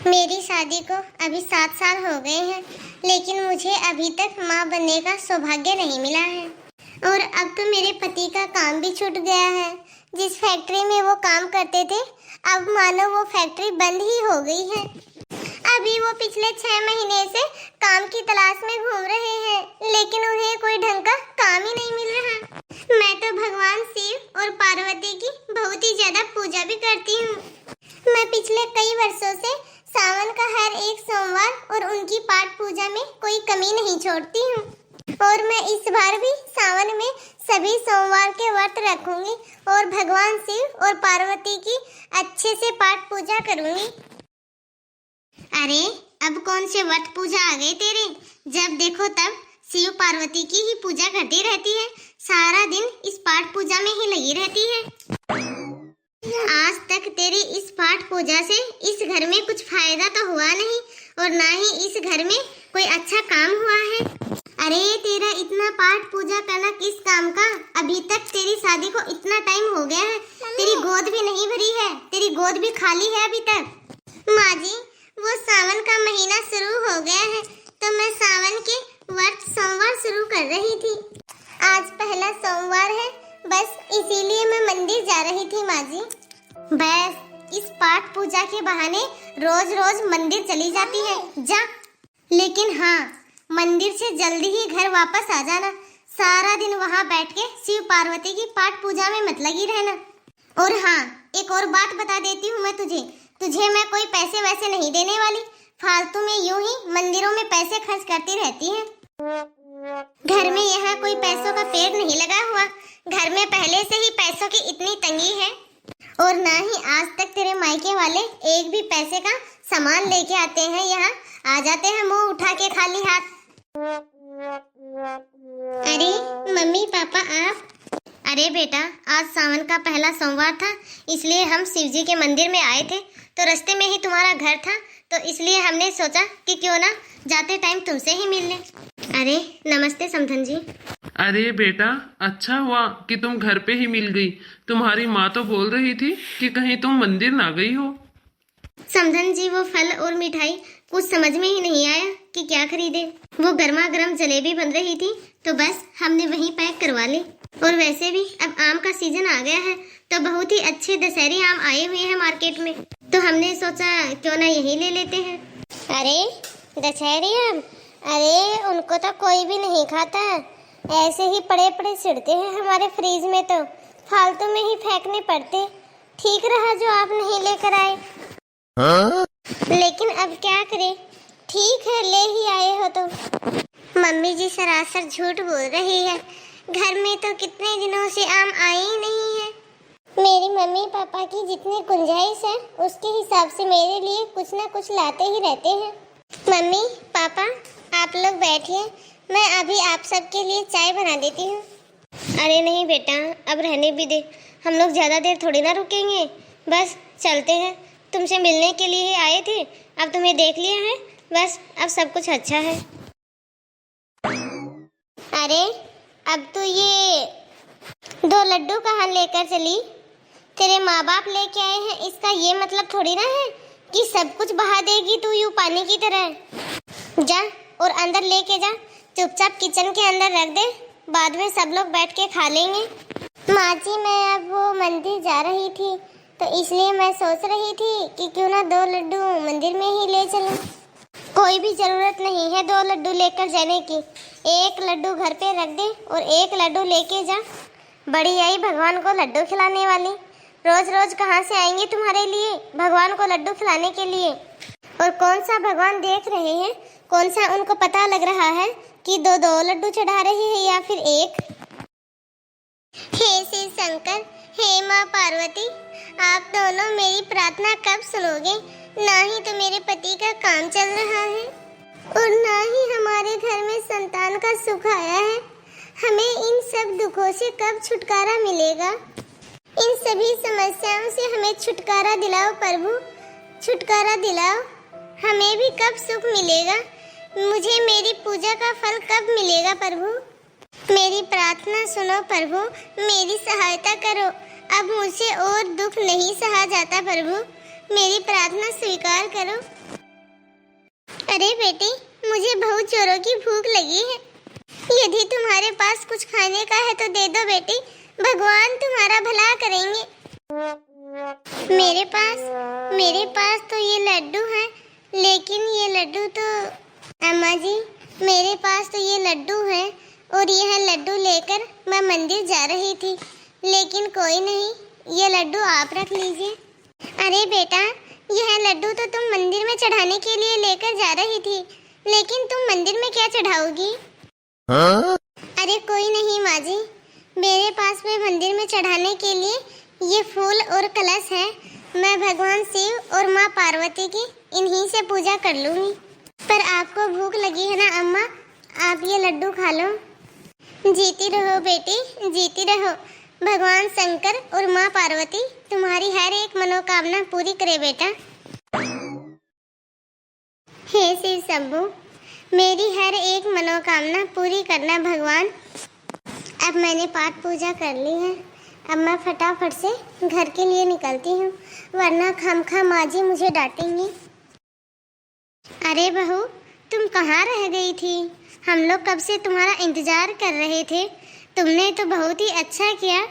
मेरी शादी को अभी 7 साल हो गए हैं, लेकिन मुझे अभी तक माँ बनने का सौभाग्य नहीं मिला है। और अब तो मेरे पति का काम भी छूट गया है। जिस फैक्ट्री में वो काम करते थे, अब मानो वो फैक्ट्री बंद ही हो गई है। अभी वो पिछले 6 महीने से काम की तलाश में घूम रहे हैं, लेकिन उन्हें कोई ढंग का काम ही नहीं मिल रहा। मैं तो भगवान शिव और पार्वती की बहुत ही ज्यादा पूजा भी करती हूँ। मैं पिछले कई वर्षों से सावन का हर एक सोमवार और उनकी पाठ पूजा में कोई कमी नहीं छोड़ती हूँ। और मैं इस बार भी सावन में सभी सोमवार के व्रत रखूंगी और भगवान शिव और पार्वती की अच्छे से पाठ पूजा करूंगी। अरे अब कौन से व्रत पूजा आ गए तेरे? जब देखो तब शिव पार्वती की ही पूजा करती रहती है, सारा दिन इस पाठ पूजा में ही लगी रहती है। आज तक तेरी इस पाठ पूजा से इस घर में कुछ फायदा तो हुआ नहीं और ना ही इस घर में कोई अच्छा काम हुआ है। अरे तेरा इतना पाठ पूजा करना किस काम का? अभी तक तेरी शादी को इतना टाइम हो गया है, तेरी गोद भी नहीं भरी है, तेरी गोद भी खाली है अभी तक। माँ जी, वो सावन का महीना शुरू हो गया है तो मैं सावन के व्रत सोमवार शुरू कर रही थी। आज पहला सोमवार है, बस इसीलिए मैं मंदिर जा रही थी माँ जी। बस इस पाठ पूजा के बहाने रोज रोज मंदिर चली जाती है, जा। लेकिन हाँ, मंदिर से जल्दी ही घर वापस आ जाना। सारा दिन वहाँ बैठ के शिव पार्वती की पाठ पूजा में मत लगी रहना। और हाँ, एक और बात बता देती हूँ मैं तुझे मैं कोई पैसे वैसे नहीं देने वाली। फालतू में यूं ही मंदिरों में पैसे खर्च करती रहती है। घर में यहाँ कोई पैसों का पेड़ नहीं लगा हुआ। घर में पहले से ही पैसों की इतनी तंगी है और ना ही आज तक तेरे मायके वाले एक भी पैसे का सामान लेके आते हैं। यहाँ आ जाते हैं मुंह उठा के खाली हाथ। अरे मम्मी पापा आप? अरे बेटा, आज सावन का पहला सोमवार था, इसलिए हम शिव जी के मंदिर में आए थे। तो रास्ते में ही तुम्हारा घर था, तो इसलिए हमने सोचा कि क्यों ना जाते टाइम तुमसे ही मिल लें। अरे नमस्ते समधन जी। अरे बेटा, अच्छा हुआ कि तुम घर पे ही मिल गई। तुम्हारी माँ तो बोल रही थी कि कहीं तुम मंदिर ना गई हो। समधन जी, वो फल और मिठाई कुछ समझ में ही नहीं आया कि क्या खरीदे। वो गर्मा गर्म जलेबी बन रही थी तो बस हमने वहीं पैक करवा ली। और वैसे भी अब आम का सीजन आ गया है तो बहुत ही अच्छे दशहरी आम आए हुए हैं मार्केट में, तो हमने सोचा क्यों ना यही ले लेते हैं। अरे दशहरी आम? अरे उनको तो कोई भी नहीं खाता, ऐसे ही पड़े पड़े सिड़ते हैं हमारे फ्रीज में, तो फालतू में ही फेंकने पड़ते। ठीक रहा जो आप नहीं लेकर आए। लेकिन अब क्या करें, ठीक है ले ही आए हो तो। मम्मी जी सरासर झूठ बोल रही है, घर में तो कितने दिनों से आम आए ही नहीं है। मेरी मम्मी पापा की जितनी गुंजाइश है उसके हिसाब से मेरे लिए कुछ ना कुछ लाते ही रहते हैं। मम्मी पापा आप लोग बैठिए, मैं अभी आप सबके लिए चाय बना देती हूँ। अरे नहीं बेटा, अब रहने भी दे, हम लोग ज़्यादा देर थोड़ी ना रुकेंगे, बस चलते हैं। तुमसे मिलने के लिए ही आए थे, अब तुम्हें देख लिया है, बस अब सब कुछ अच्छा है। अरे अब तो ये 2 लड्डू कहाँ लेकर चली? तेरे माँ बाप लेके आए हैं, इसका ये मतलब थोड़ी ना है कि सब कुछ बहा देगी तू यूं पानी की तरह। जा और अंदर लेके जा, चुपचाप किचन के अंदर रख दे, बाद में सब लोग बैठ के खा लेंगे। माँ जी, मैं अब वो मंदिर जा रही थी तो इसलिए मैं सोच रही थी कि क्यों ना 2 लड्डू मंदिर में ही ले चलूं। कोई भी जरूरत नहीं है 2 लड्डू लेकर जाने की, 1 लड्डू घर पे रख दे और 1 लड्डू लेके जा। बड़ी आई भगवान को लड्डू खिलाने वाली, रोज रोज कहाँ से आएंगे तुम्हारे लिए भगवान को लड्डू खिलाने के लिए? और कौन सा भगवान देख रहे हैं, कौन सा उनको पता लग रहा है कि 2 लड्डू चढ़ा रहे हैं या फिर 1? हे शिव शंकर, हे माँ पार्वती, आप दोनों मेरी प्रार्थना कब सुनोगे? ना ही तो मेरे पति का काम चल रहा है और ना ही हमारे घर में संतान का सुख आया है। हमें इन सब दुखों से कब छुटकारा मिलेगा? इन सभी समस्याओं से हमें छुटकारा दिलाओ प्रभु, छुटकारा दिलाओ। हमें भी कब सुख मिलेगा? मुझे मेरी पूजा का फल कब मिलेगा प्रभु? मेरी प्रार्थना सुनो प्रभु, मेरी सहायता करो। अब मुझसे और दुख नहीं सहा जाता प्रभु, मेरी प्रार्थना स्वीकार करो। अरे बेटी, मुझे बहुत जोरों की भूख लगी है। यदि तुम्हारे पास कुछ खाने का है तो दे दो बेटी, भगवान तुम्हारा भला करेंगे। मेरे पास तो ये लड्डू है, लेकिन ये लड्डू तो अम्मा जी, मेरे पास तो ये लड्डू है और यह लड्डू लेकर मैं मंदिर जा रही थी, लेकिन कोई नहीं, ये लड्डू आप रख लीजिए। अरे बेटा, यह लड्डू तो तुम मंदिर में चढ़ाने के लिए लेकर जा रही थी, लेकिन तुम मंदिर में क्या चढ़ाओगी? अरे कोई नहीं माँ जी, मेरे पास में मंदिर में चढ़ाने के लिए ये फूल और कलश है। मैं भगवान शिव और माँ पार्वती की इन्हीं से पूजा कर लूंगी। पर आपको भूख लगी है ना अम्मा, आप ये लड्डू खा लो। जीती रहो बेटी, जीती रहो। भगवान शंकर और माँ पार्वती तुम्हारी हर एक मनोकामना पूरी करे बेटा। हे शिव शंभू, मेरी हर एक मनोकामना पूरी करना भगवान। अब मैंने पाठ पूजा कर ली है, अब मैं फटाफट से घर के लिए निकलती हूँ, वरना खामखा माँ जी मुझे डांटेंगी। अरे बहू, तुम कहाँ रह गई थी? हम लोग कब से तुम्हारा इंतजार कर रहे थे। तुमने तो बहुत ही अच्छा किया।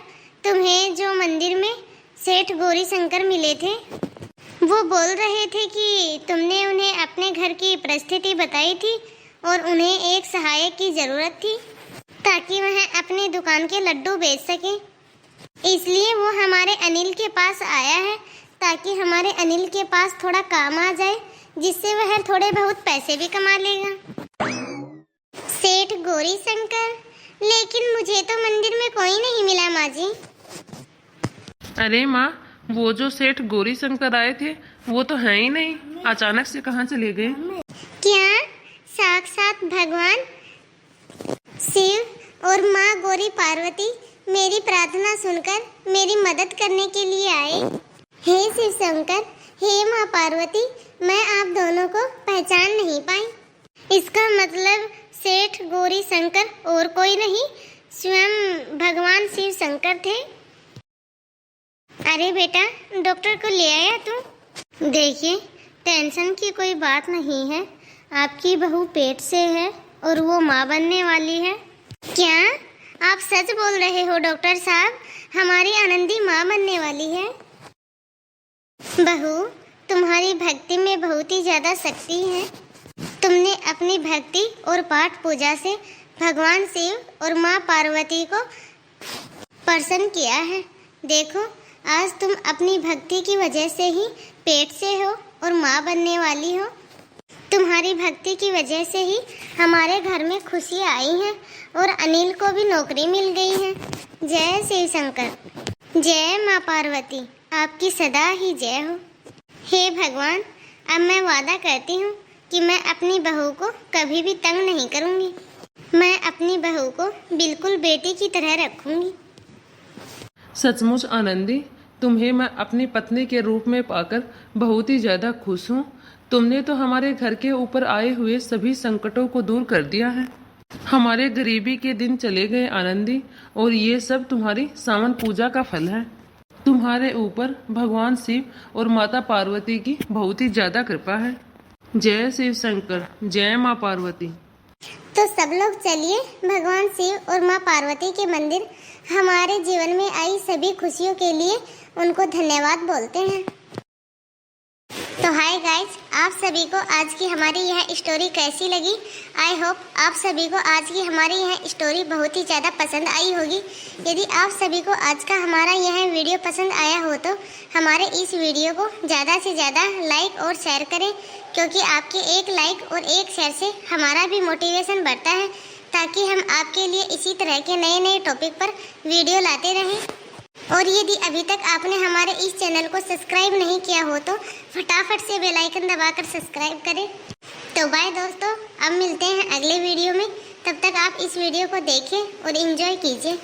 तुम्हें जो मंदिर में सेठ गौरी शंकर मिले थे, वो बोल रहे थे कि तुमने उन्हें अपने घर की परिस्थिति बताई थी और उन्हें एक सहायक की ज़रूरत थी ताकि वह अपने दुकान के लड्डू बेच सके। इसलिए वो हमारे अनिल के पास आया है, ताकि हमारे अनिल के पास थोड़ा काम आ जाए, जिससे वह थोड़े बहुत पैसे भी कमा लेगा। सेठ गौरी शंकर, लेकिन मुझे तो मंदिर में कोई नहीं मिला माँ जी। अरे माँ, वो जो सेठ गौरी शंकर आए थे वो तो है ही नहीं, अचानक से कहाँ चले गए? क्या साक्षात भगवान शिव और माँ गौरी पार्वती मेरी प्रार्थना सुनकर मेरी मदद करने के लिए आए? हे शिव शंकर, हे माँ पार्वती, मैं आप दोनों को पहचान नहीं पाई। इसका मतलब सेठ गौरी शंकर और कोई नहीं, स्वयं भगवान शिव शंकर थे। अरे बेटा, डॉक्टर को ले आया तू? देखिए, टेंशन की कोई बात नहीं है, आपकी बहू पेट से है और वो माँ बनने वाली है। क्या आप सच बोल रहे हो डॉक्टर साहब? हमारी आनंदी माँ बनने वाली है। बहू, तुम्हारी भक्ति में बहुत ही ज्यादा शक्ति है। तुमने अपनी भक्ति और पाठ पूजा से भगवान शिव और माँ पार्वती को प्रसन्न किया है। देखो, आज तुम अपनी भक्ति की वजह से ही पेट से हो और माँ बनने वाली हो। तुम्हारी भक्ति की वजह से ही हमारे घर में खुशी आई है और अनिल को भी नौकरी मिल गई है। जय शिव शंकर, जय माँ पार्वती, आपकी सदा ही जय हो। हे भगवान, अब मैं वादा करती हूँ कि मैं अपनी बहू को कभी भी तंग नहीं करूँगी। मैं अपनी बहू को बिल्कुल बेटी की तरह रखूँगी। सचमुच आनंदी, तुम्हें मैं अपनी पत्नी के रूप में पाकर बहुत ही ज़्यादा खुश हूँ। तुमने तो हमारे घर के ऊपर आए हुए सभी संकटों को दूर कर दिया है। हमारे गरीबी के दिन चले गए आनंदी, और ये सब तुम्हारी सावन पूजा का फल है। तुम्हारे ऊपर भगवान शिव और माता पार्वती की बहुत ही ज़्यादा कृपा है। जय शिव शंकर, जय माँ पार्वती। तो सब लोग चलिए भगवान शिव और माँ पार्वती के मंदिर हमारे जीवन में आई सभी खुशियों के लिए उनको धन्यवाद बोलते हैं। तो हाय गाइज, आप सभी को आज की हमारी यह स्टोरी कैसी लगी? आई होप आप सभी को आज की हमारी यह स्टोरी बहुत ही ज़्यादा पसंद आई होगी। यदि आप सभी को आज का हमारा यह वीडियो पसंद आया हो तो हमारे इस वीडियो को ज़्यादा से ज़्यादा लाइक और शेयर करें, क्योंकि आपके एक लाइक और एक शेयर से हमारा भी मोटिवेशन बढ़ता है, ताकि हम आपके लिए इसी तरह के नए नए टॉपिक पर वीडियो लाते रहें। और यदि अभी तक आपने हमारे इस चैनल को सब्सक्राइब नहीं किया हो तो फटाफट से बेल आइकन दबाकर सब्सक्राइब करें। तो बाय दोस्तों, अब मिलते हैं अगले वीडियो में। तब तक आप इस वीडियो को देखें और एंजॉय कीजिए।